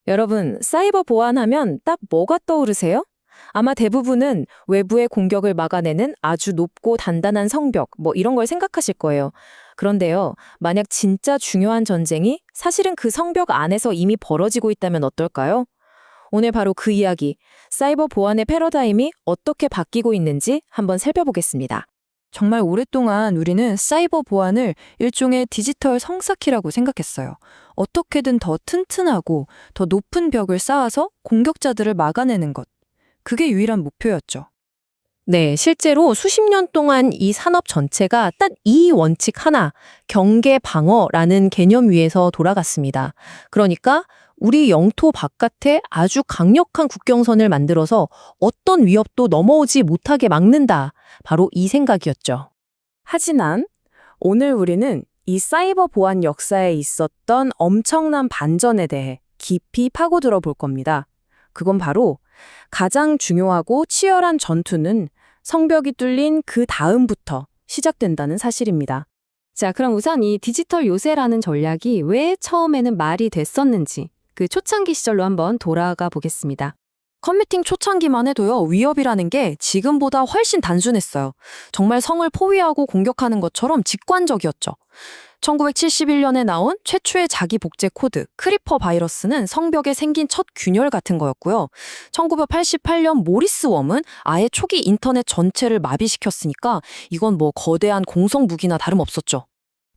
여러분, 사이버 보안하면 딱 뭐가 떠오르세요? 아마 대부분은 외부의 공격을 막아내는 아주 높고 단단한 성벽, 뭐 이런 걸 생각하실 거예요. 그런데요, 만약 진짜 중요한 전쟁이 사실은 그 성벽 안에서 이미 벌어지고 있다면 어떨까요? 오늘 바로 그 이야기, 사이버 보안의 패러다임이 어떻게 바뀌고 있는지 한번 살펴보겠습니다. 정말 오랫동안 우리는 사이버 보안을 일종의 디지털 성사키라고 생각했어요. 어떻게든 더 튼튼하고 더 높은 벽을 쌓아서 공격자들을 막아내는 것. 그게 유일한 목표였죠. 네, 실제로 수십 년 동안 이 산업 전체가 딱 이 원칙 하나, 경계 방어라는 개념 위에서 돌아갔습니다. 그러니까 우리 영토 바깥에 아주 강력한 국경선을 만들어서 어떤 위협도 넘어오지 못하게 막는다. 바로 이 생각이었죠. 하지만 오늘 우리는 이 사이버 보안 역사에 있었던 엄청난 반전에 대해 깊이 파고들어 볼 겁니다. 그건 바로 가장 중요하고 치열한 전투는 성벽이 뚫린 그 다음부터 시작된다는 사실입니다. 자, 그럼 우선 이 디지털 요새라는 전략이 왜 처음에는 말이 됐었는지 그 초창기 시절로 한번 돌아가 보겠습니다. 컴퓨팅 초창기만 해도요, 위협이라는 게 지금보다 훨씬 단순했어요. 정말 성을 포위하고 공격하는 것처럼 직관적이었죠. 1971년에 나온 최초의 자기 복제 코드, 크리퍼 바이러스는 성벽에 생긴 첫 균열 같은 거였고요. 1988년 모리스 웜은 아예 초기 인터넷 전체를 마비시켰으니까 이건 뭐 거대한 공성 무기나 다름없었죠.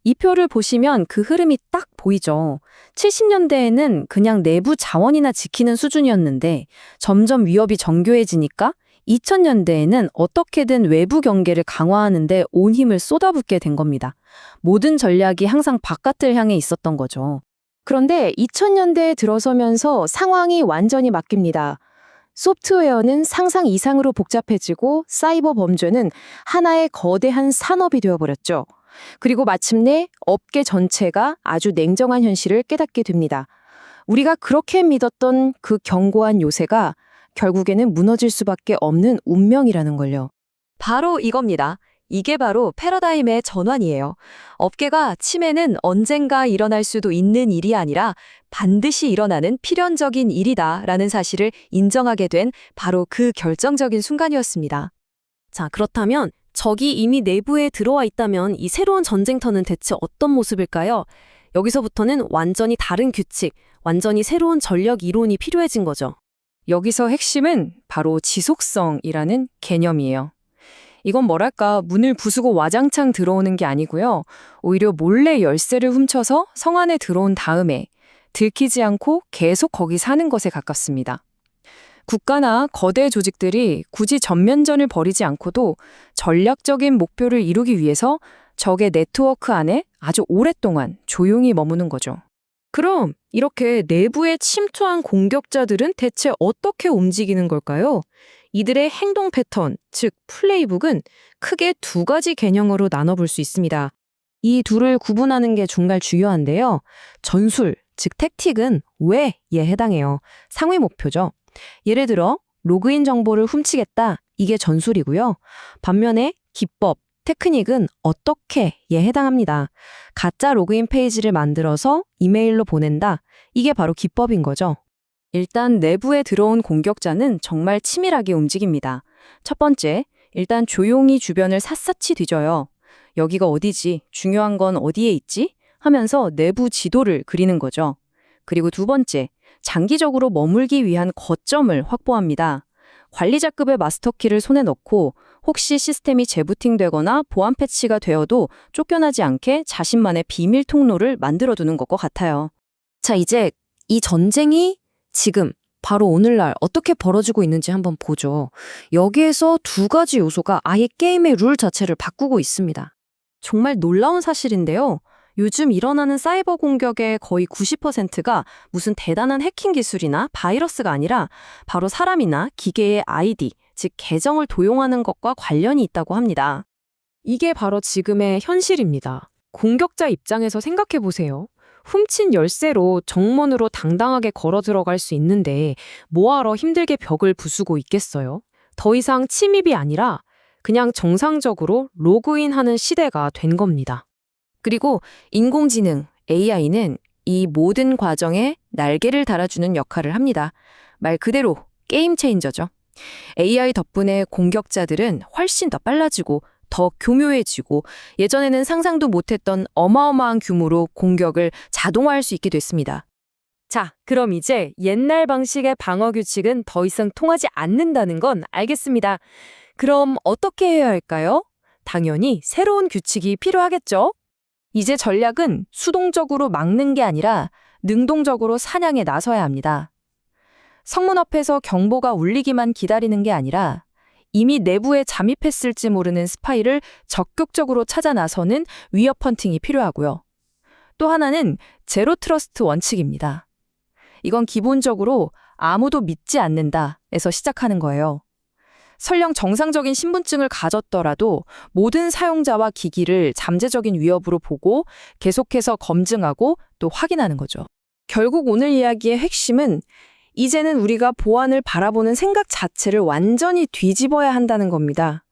이 표를 보시면 그 흐름이 딱 보이죠. 70년대에는 그냥 내부 자원이나 지키는 수준이었는데 점점 위협이 정교해지니까 2000년대에는 어떻게든 외부 경계를 강화하는 데 온 힘을 쏟아붓게 된 겁니다. 모든 전략이 항상 바깥을 향해 있었던 거죠. 그런데 2000년대에 들어서면서 상황이 완전히 바뀝니다. 소프트웨어는 상상 이상으로 복잡해지고 사이버 범죄는 하나의 거대한 산업이 되어버렸죠. 그리고 마침내 업계 전체가 아주 냉정한 현실을 깨닫게 됩니다. 우리가 그렇게 믿었던 그 견고한 요새가 결국에는 무너질 수밖에 없는 운명이라는 걸요. 바로 이겁니다. 이게 바로 패러다임의 전환이에요. 업계가 침해는 언젠가 일어날 수도 있는 일이 아니라 반드시 일어나는 필연적인 일이다라는 사실을 인정하게 된 바로 그 결정적인 순간이었습니다. 자, 그렇다면 적이 이미 내부에 들어와 있다면 이 새로운 전쟁터는 대체 어떤 모습일까요? 여기서부터는 완전히 다른 규칙, 완전히 새로운 전력 이론이 필요해진 거죠. 여기서 핵심은 바로 지속성이라는 개념이에요. 이건 뭐랄까 문을 부수고 와장창 들어오는 게 아니고요. 오히려 몰래 열쇠를 훔쳐서 성 안에 들어온 다음에 들키지 않고 계속 거기 사는 것에 가깝습니다. 국가나 거대 조직들이 굳이 전면전을 벌이지 않고도 전략적인 목표를 이루기 위해서 적의 네트워크 안에 아주 오랫동안 조용히 머무는 거죠. 그럼 이렇게 내부에 침투한 공격자들은 대체 어떻게 움직이는 걸까요? 이들의 행동 패턴, 즉 플레이북은 크게 두 가지 개념으로 나눠볼 수 있습니다. 이 둘을 구분하는 게 정말 중요한데요. 전술, 즉 택틱은 왜에 해당해요. 상위 목표죠. 예를 들어 로그인 정보를 훔치겠다. 이게 전술이고요. 반면에 기법, 테크닉은 어떻게에 해당합니다. 가짜 로그인 페이지를 만들어서 이메일로 보낸다. 이게 바로 기법인 거죠. 일단 내부에 들어온 공격자는 정말 치밀하게 움직입니다. 첫 번째, 일단 조용히 주변을 샅샅이 뒤져요. 여기가 어디지? 중요한 건 어디에 있지? 하면서 내부 지도를 그리는 거죠. 그리고 두 번째, 장기적으로 머물기 위한 거점을 확보합니다. 관리자급의 마스터키를 손에 넣고 혹시 시스템이 재부팅되거나 보안 패치가 되어도 쫓겨나지 않게 자신만의 비밀 통로를 만들어두는 것과 같아요. 자, 이제 이 전쟁이 지금 바로 오늘날 어떻게 벌어지고 있는지 한번 보죠. 여기에서 두 가지 요소가 아예 게임의 룰 자체를 바꾸고 있습니다. 정말 놀라운 사실인데요. 요즘 일어나는 사이버 공격의 거의 90%가 무슨 대단한 해킹 기술이나 바이러스가 아니라 바로 사람이나 기계의 아이디, 즉 계정을 도용하는 것과 관련이 있다고 합니다. 이게 바로 지금의 현실입니다. 공격자 입장에서 생각해 보세요. 훔친 열쇠로 정문으로 당당하게 걸어 들어갈 수 있는데 뭐하러 힘들게 벽을 부수고 있겠어요? 더 이상 침입이 아니라 그냥 정상적으로 로그인하는 시대가 된 겁니다. 그리고 인공지능, AI는 이 모든 과정에 날개를 달아주는 역할을 합니다. 말 그대로 게임 체인저죠. AI 덕분에 공격자들은 훨씬 더 빨라지고 더 교묘해지고 예전에는 상상도 못했던 어마어마한 규모로 공격을 자동화할 수 있게 됐습니다. 자, 그럼 이제 옛날 방식의 방어 규칙은 더 이상 통하지 않는다는 건 알겠습니다. 그럼 어떻게 해야 할까요? 당연히 새로운 규칙이 필요하겠죠? 이제 전략은 수동적으로 막는 게 아니라 능동적으로 사냥에 나서야 합니다. 성문 앞에서 경보가 울리기만 기다리는 게 아니라 이미 내부에 잠입했을지 모르는 스파이를 적극적으로 찾아 나서는 위협 헌팅이 필요하고요. 또 하나는 제로 트러스트 원칙입니다. 이건 기본적으로 아무도 믿지 않는다에서 시작하는 거예요. 설령 정상적인 신분증을 가졌더라도 모든 사용자와 기기를 잠재적인 위협으로 보고 계속해서 검증하고 또 확인하는 거죠. 결국 오늘 이야기의 핵심은 이제는 우리가 보안을 바라보는 생각 자체를 완전히 뒤집어야 한다는 겁니다.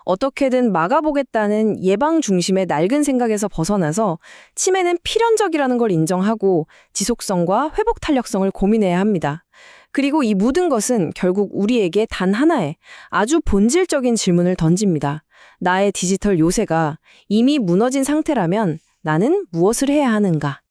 어떻게든 막아보겠다는 예방 중심의 낡은 생각에서 벗어나서 침해는 필연적이라는 걸 인정하고 지속성과 회복 탄력성을 고민해야 합니다. 그리고 이 모든 것은 결국 우리에게 단 하나의 아주 본질적인 질문을 던집니다. 나의 디지털 요새가 이미 무너진 상태라면 나는 무엇을 해야 하는가?